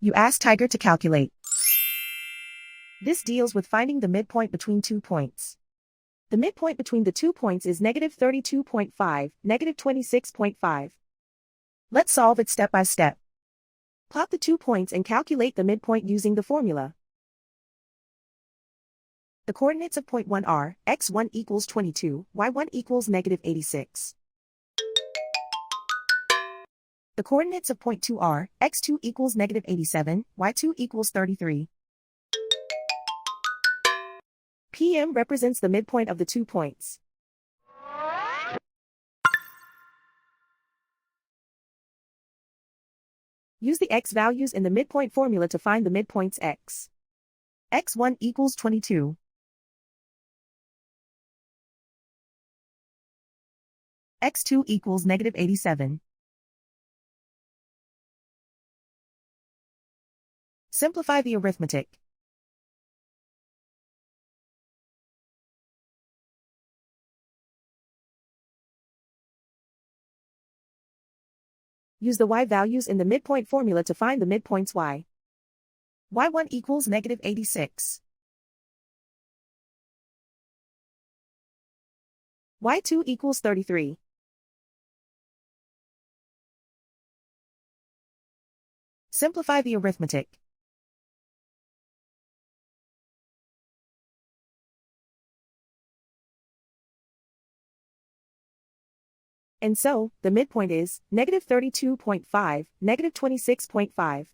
You ask Tiger to calculate. This deals with finding the midpoint between 2 points. The midpoint between the 2 points is -32.5, -26.5. Let's solve it step by step. Plot the 2 points and calculate the midpoint using the formula. The coordinates of point 1 are, x1 equals 22, y1 equals -86. The coordinates of point 2 are, x2 equals -87, y2 equals 33. PM represents the midpoint of the 2 points. Use the x values in the midpoint formula to find the midpoints x. x1 equals 22. x2 equals -87. Simplify the arithmetic. Use the y values in the midpoint formula to find the midpoints y. y1 equals -86. y2 equals 33. Simplify the arithmetic. And so, the midpoint is -32.5, -26.5.